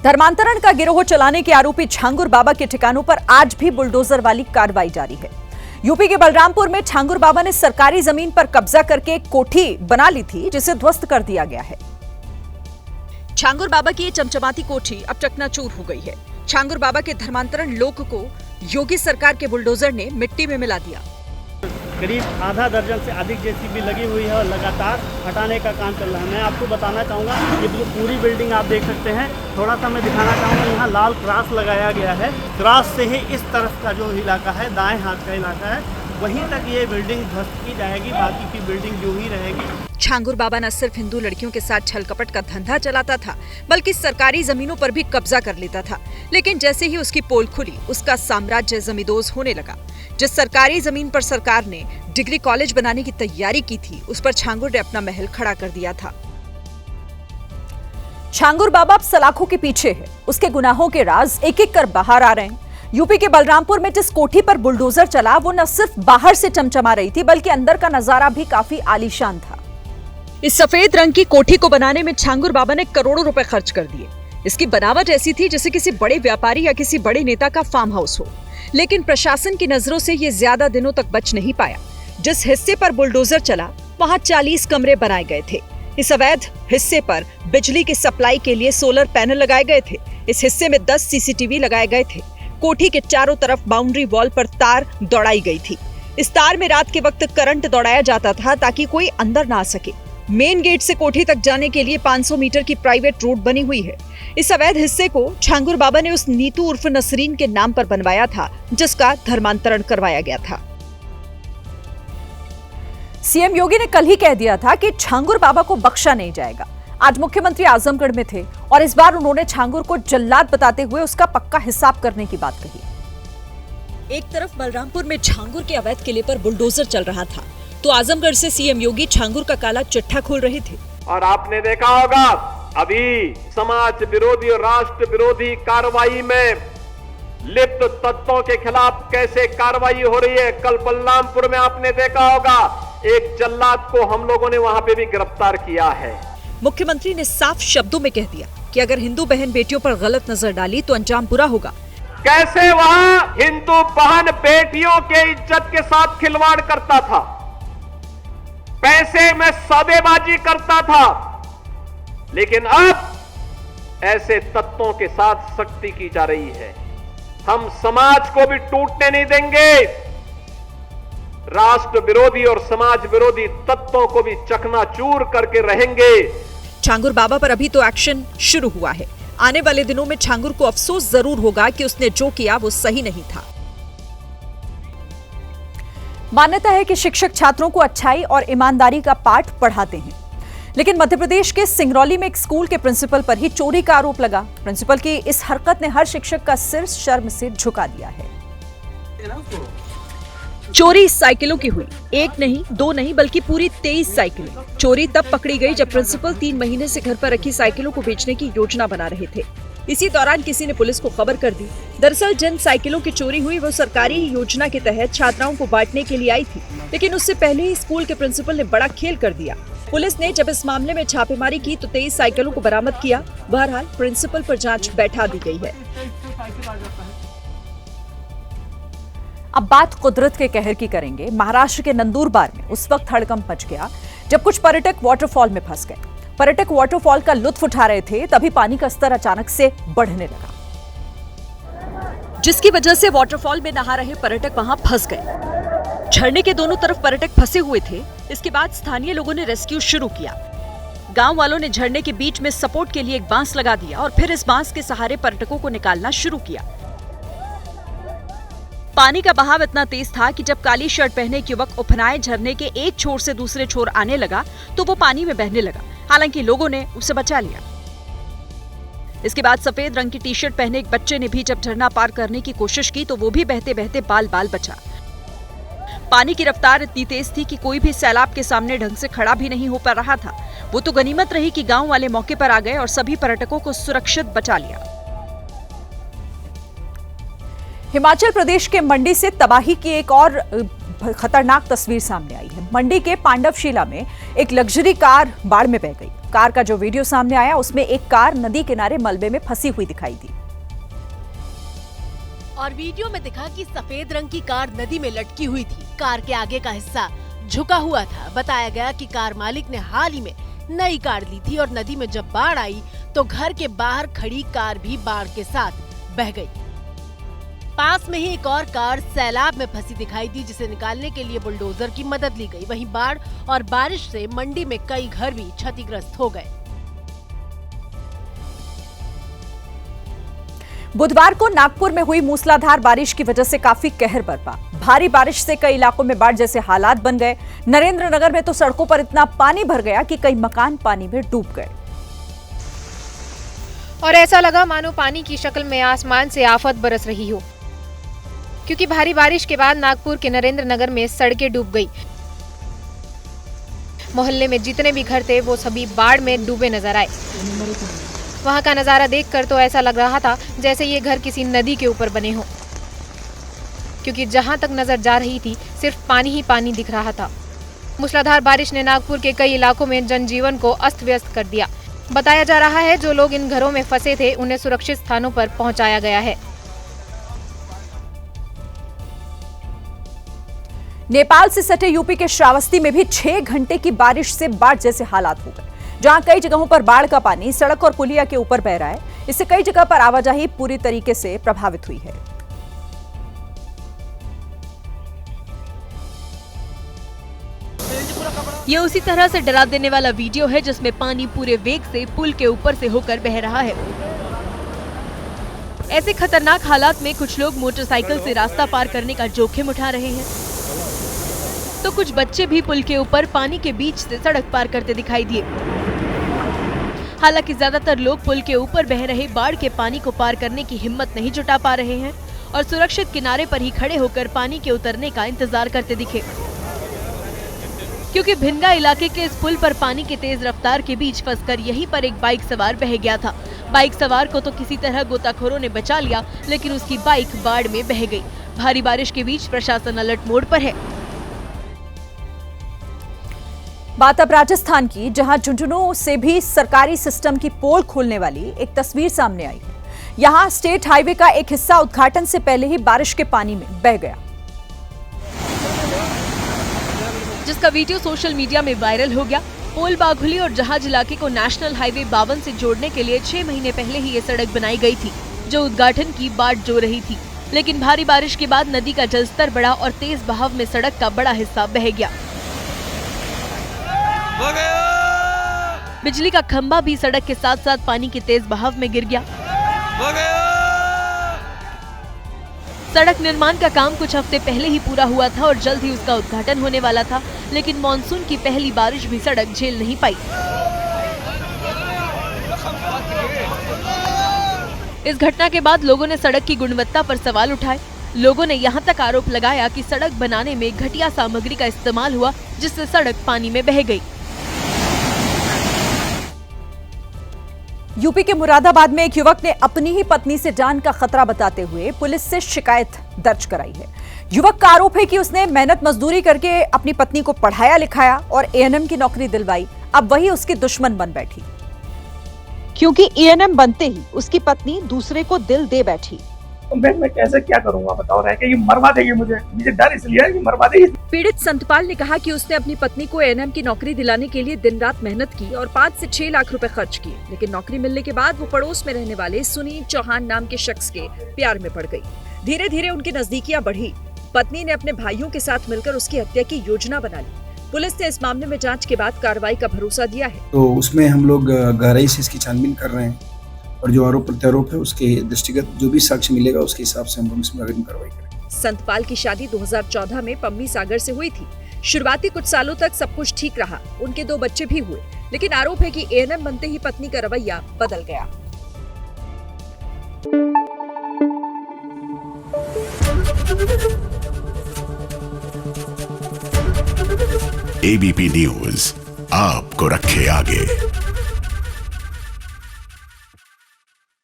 धर्मांतरण का गिरोह चलाने के आरोपी छांगुर बाबा के ठिकानों पर आज भी बुलडोजर वाली कार्रवाई जारी है। यूपी के बलरामपुर में छांगुर बाबा ने सरकारी जमीन पर कब्जा करके एक कोठी बना ली थी, जिसे ध्वस्त कर दिया गया है। छांगुर बाबा की ये चमचमाती कोठी अब चकनाचूर हो गई है। छांगुर बाबा के धर्मांतरण लोक को योगी सरकार के बुलडोजर ने मिट्टी में मिला दिया। करीब आधा दर्जन से अधिक जेसीबी लगी हुई है और लगातार हटाने का काम चल रहा है। मैं आपको बताना चाहूँगा, ये पूरी बिल्डिंग आप देख सकते हैं। थोड़ा सा मैं दिखाना चाहूँगा, यहाँ लाल क्रॉस लगाया गया है। क्रॉस से ही इस तरफ का जो इलाका है, दाएं हाथ का इलाका है, वहीं तक ये बिल्डिंग ध्वस्त की जाएगी, बाकी की बिल्डिंग जो ही रहेगी। छांगुर बाबा न सिर्फ हिंदू लड़कियों के साथ छल कपट का धंधा चलाता था, बल्कि सरकारी जमीनों पर भी कब्जा कर लेता था। लेकिन जैसे ही उसकी पोल खुली, उसका साम्राज्य जमींदोज होने लगा। जिस सरकारी जमीन पर सरकार ने डिग्री कॉलेज बनाने की तैयारी की थी, उस पर छांगुर ने अपना महल खड़ा कर दिया था। छांगुर बाबा अब सलाखों के पीछे है। उसके गुनाहों के राज एक एक कर बाहर आ रहे हैं। यूपी के बलरामपुर में जिस कोठी पर बुलडोजर चला, वो न सिर्फ बाहर से चमचमा रही थी, बल्कि अंदर का नजारा भी काफी आलीशान था। इस सफेद रंग की कोठी को बनाने में छांगुर बाबा ने करोड़ों रुपए खर्च कर दिए। इसकी बनावट ऐसी थी जैसे किसी बड़े व्यापारी या किसी बड़े नेता का फार्म हाउस हो। लेकिन प्रशासन की नजरों से ये ज्यादा दिनों तक बच नहीं पाया। जिस हिस्से पर बुलडोजर चला, वहां 40 कमरे बनाए गए थे। इस अवैध हिस्से पर बिजली की सप्लाई के लिए सोलर पैनल लगाए गए थे। इस हिस्से में 10 सीसीटीवी लगाए गए थे। कोठी के चारों तरफ बाउंड्री वॉल पर तार दौड़ाई गई थी। इस तार में रात के वक्त करंट दौड़ाया जाता था, ताकि कोई अंदर ना आ सके। मेन गेट से कोठी तक जाने के लिए 500 मीटर की प्राइवेट रोड बनी हुई है। इस अवैध हिस्से को छांगुर बाबा ने उस नीतू उर्फ नसरीन के नाम पर बनवाया था, जिसका धर्मांतरण करवाया गया था। सीएम योगी ने कल ही कह दिया था कि छांगुर बाबा को बख्शा नहीं जाएगा। आज मुख्यमंत्री आजमगढ़ में थे और इस बार उन्होंने छांगुर को जल्लाद बताते हुए उसका पक्का हिसाब करने की बात कही। एक तरफ बलरामपुर में छांगुर के अवैध किले पर बुलडोजर चल रहा था, तो आजमगढ़ से सीएम योगी छांगुर का काला चिट्ठा खोल रहे थे। और आपने देखा होगा, अभी समाज विरोधी और राष्ट्र विरोधी कार्रवाई में लिप्त तत्वों के खिलाफ कैसे कार्रवाई हो रही है। कल बलरामपुर में आपने देखा होगा, एक जल्लाद को हम लोगों ने वहां पे भी गिरफ्तार किया है। मुख्यमंत्री ने साफ शब्दों में कह दिया कि अगर हिंदू बहन बेटियों पर गलत नजर डाली तो अंजाम बुरा होगा। कैसे वहां हिंदू बहन बेटियों के इज्जत के साथ खिलवाड़ करता था, पैसे में सौदेबाजी करता था, लेकिन अब ऐसे तत्वों के साथ सख्ती की जा रही है। हम समाज को भी टूटने नहीं देंगे। राष्ट्र विरोधी और समाज विरोधी तत्वों को भी चकनाचूर करके रहेंगे। छांगुर बाबा पर अभी तो एक्शन शुरू हुआ है। आने वाले दिनों में छांगुर को अफसोस जरूर होगा कि उसने जो किया वो सही नहीं था। मान्यता है कि शिक्षक छात्रों को अच्छाई और ईमानदारी का पाठ पढ़ाते हैं, लेकिन मध्य प्रदेश के सिंगरौली में एक स्कूल के प्रिंसिपल पर ही चोरी का आरोप लगा। प्रिंसिपल की इस हरकत ने हर शिक्षक का सिर शर्म से झुका दिया है। चोरी साइकिलों की हुई, एक नहीं, दो नहीं, बल्कि पूरी 23 साइकिलें। चोरी तब पकड़ी गई जब प्रिंसिपल 3 महीने से घर पर रखी साइकिलों को बेचने की योजना बना रहे थे। इसी दौरान किसी ने पुलिस को खबर कर दी। दरअसल जिन साइकिलों की चोरी हुई वो सरकारी योजना के तहत छात्राओं को बांटने के लिए आई थी, लेकिन उससे पहले ही स्कूल के प्रिंसिपल ने बड़ा खेल कर दिया। पुलिस ने जब इस मामले में छापेमारी की तो 23 साइकिलों को बरामद किया। बहरहाल प्रिंसिपल पर जांच बैठा दी गई है। अब बात कुदरत के कहर की करेंगे। महाराष्ट्र के नंदुरबार में उस वक्त हड़कंप मच गया जब कुछ पर्यटक वाटरफॉल में फंस गए। पर्यटक वाटरफॉल का लुत्फ उठा रहे थे, तभी पानी का स्तर अचानक से बढ़ने लगा, जिसकी वजह से वाटरफॉल में नहा रहे पर्यटक वहां फंस गए। झरने के दोनों तरफ पर्यटक फंसे हुए थे। इसके बाद स्थानीय लोगों ने रेस्क्यू शुरू किया। गांव वालों ने झरने के बीच में सपोर्ट के लिए एक बांस लगा दिया और फिर इस बांस के सहारे पर्यटकों को निकालना शुरू किया। पानी का बहाव इतना तेज था कि जब काली शर्ट पहने एक युवक उफनाए झरने के एक छोर से दूसरे छोर आने लगा तो वो पानी में बहने लगा। हालांकि लोगों ने उसे बचा लिया। इसके बाद सफेद रंग की टी शर्ट पहने एक बच्चे ने भी जब झरना पार करने की कोशिश की तो वो भी बहते बहते बाल बाल बचा। पानी की रफ्तार इतनी तेज थी कि कोई भी सैलाब के सामने ढंग से खड़ा भी नहीं हो पा रहा था। वो तो गनीमत रही कि गांव वाले मौके पर आ गए और सभी पर्यटकों को सुरक्षित बचा लिया। हिमाचल प्रदेश के मंडी से तबाही की एक और खतरनाक तस्वीर सामने आई है। मंडी के पांडवशिला में एक लग्जरी कार बाढ़ में बह गई। कार का जो वीडियो सामने आया उसमें एक कार नदी किनारे मलबे में फंसी हुई दिखाई दी और वीडियो में दिखा कि सफेद रंग की कार नदी में लटकी हुई थी। कार के आगे का हिस्सा झुका हुआ था। बताया गया कि कार मालिक ने हाल ही में नई कार ली थी और नदी में जब बाढ़ आई तो घर के बाहर खड़ी कार भी बाढ़ के साथ बह गई। पास में ही एक और कार सैलाब में फंसी दिखाई दी, जिसे निकालने के लिए बुलडोजर की मदद ली गई। वहीं बाढ़ और बारिश से मंडी में कई घर भी क्षतिग्रस्त हो गए। बुधवार को नागपुर में हुई मूसलाधार बारिश की वजह से काफी कहर बरपा। भारी बारिश से कई इलाकों में बाढ़ जैसे हालात बन गए। नरेंद्रनगर में तो सड़कों पर इतना पानी भर गया कि कई मकान पानी में डूब गए और ऐसा लगा मानो पानी की शक्ल में आसमान से आफत बरस रही हो, क्योंकि भारी बारिश के बाद नागपुर के नरेंद्रनगर में सड़कें डूब गई। मोहल्ले में जितने भी घर थे वो सभी बाढ़ में डूबे नजर आए। वहां का नजारा देखकर तो ऐसा लग रहा था जैसे ये घर किसी नदी के ऊपर बने हों, क्योंकि जहां तक नजर जा रही थी सिर्फ पानी ही पानी दिख रहा था। मूसलाधार बारिश ने नागपुर के कई इलाकों में जनजीवन को अस्त व्यस्त कर दिया। बताया जा रहा है जो लोग इन घरों में फंसे थे उन्हें सुरक्षित स्थानों पर पहुंचाया गया है। नेपाल से सटे यूपी के श्रावस्ती में भी 6 घंटे की बारिश से बाढ़ जैसे हालात हो गए, जहां कई जगहों पर बाढ़ का पानी सड़क और पुलिया के ऊपर बह रहा है। इससे कई जगह पर आवाजाही पूरी तरीके से प्रभावित हुई है। ये उसी तरह से डरा देने वाला वीडियो है जिसमें पानी पूरे वेग से पुल के ऊपर से होकर बह रहा है। ऐसे खतरनाक हालात में कुछ लोग मोटरसाइकिल से रास्ता पार करने का जोखिम उठा रहे हैं, तो कुछ बच्चे भी पुल के ऊपर पानी के बीच से सड़क पार करते दिखाई दिए। हालांकि ज्यादातर लोग पुल के ऊपर बह रहे बाढ़ के पानी को पार करने की हिम्मत नहीं जुटा पा रहे हैं और सुरक्षित किनारे पर ही खड़े होकर पानी के उतरने का इंतजार करते दिखे, क्योंकि भिनगा इलाके के इस पुल पर पानी के तेज रफ्तार के बीच फंसकर यहीं पर एक बाइक सवार बह गया था। बाइक सवार को तो किसी तरह गोताखोरों ने बचा लिया, लेकिन उसकी बाइक बाढ़ में बह गई। भारी बारिश के बीच प्रशासन अलर्ट मोड पर है। बात अब राजस्थान की, जहां झुंझुनू से भी सरकारी सिस्टम की पोल खोलने वाली एक तस्वीर सामने आई है। यहां स्टेट हाईवे का एक हिस्सा उद्घाटन से पहले ही बारिश के पानी में बह गया, जिसका वीडियो सोशल मीडिया में वायरल हो गया। पोल बाघुली और जहाज इलाके को नेशनल हाईवे 52 से जोड़ने के लिए 6 महीने पहले ही ये सड़क बनाई गई थी, जो उद्घाटन की बाट जो रही थी। लेकिन भारी बारिश के बाद नदी का जलस्तर बढ़ा और तेज बहाव में सड़क का बड़ा हिस्सा बह गया। बिजली का खंभा भी सड़क के साथ साथ पानी के तेज बहाव में गिर गया। सड़क निर्माण का काम कुछ हफ्ते पहले ही पूरा हुआ था और जल्द ही उसका उद्घाटन होने वाला था, लेकिन मॉनसून की पहली बारिश भी सड़क झेल नहीं पाई। इस घटना के बाद लोगों ने सड़क की गुणवत्ता पर सवाल उठाए। लोगों ने यहां तक आरोप लगाया कि सड़क बनाने में घटिया सामग्री का इस्तेमाल हुआ, जिससे सड़क पानी में बह गई। यूपी के मुरादाबाद में एक युवक ने अपनी ही पत्नी से जान का खतरा बताते हुए पुलिस से शिकायत दर्ज कराई है। युवक का आरोप है कि उसने मेहनत मजदूरी करके अपनी पत्नी को पढ़ाया लिखाया और एएनएम की नौकरी दिलवाई। अब वही उसकी दुश्मन बन बैठी, क्योंकि एएनएम बनते ही उसकी पत्नी दूसरे को दिल दे बैठी। तो मैं कैसे क्या करूंगा बताओ, रह के ये मरवा देगी मुझे डर इसलिए है कि मरवा देगी। पीड़ित संतपाल ने कहा कि उसने अपनी पत्नी को एएनएम की नौकरी दिलाने के लिए दिन रात मेहनत की और 5 से 6 लाख रुपए खर्च किए, लेकिन नौकरी मिलने के बाद वो पड़ोस में रहने वाले सुनील चौहान नाम के शख्स के प्यार में पड़ गई। धीरे धीरे उनकी नजदीकियां बढ़ी। पत्नी ने अपने भाइयों के साथ मिलकर उसकी हत्या की योजना बना ली। पुलिस ने इस मामले में जांच के बाद कार्रवाई का भरोसा दिया है। तो उसमें हम लोग गहराई से इसकी छानबीन कर रहे हैं और जो आरोप प्रत्यारोप है उसके दृष्टिगत जो भी साक्ष्य मिलेगा उसके हिसाब से हम लोग इसमें अग्रिम कार्रवाई करेंगे। संतपाल की शादी 2014 में पम्मी सागर से हुई थी। शुरुआती कुछ सालों तक सब कुछ ठीक रहा, उनके 2 बच्चे भी हुए, लेकिन आरोप है कि एएनएम बनते ही पत्नी का रवैया बदल गया। एबीपी न्यूज आपको रखे आगे।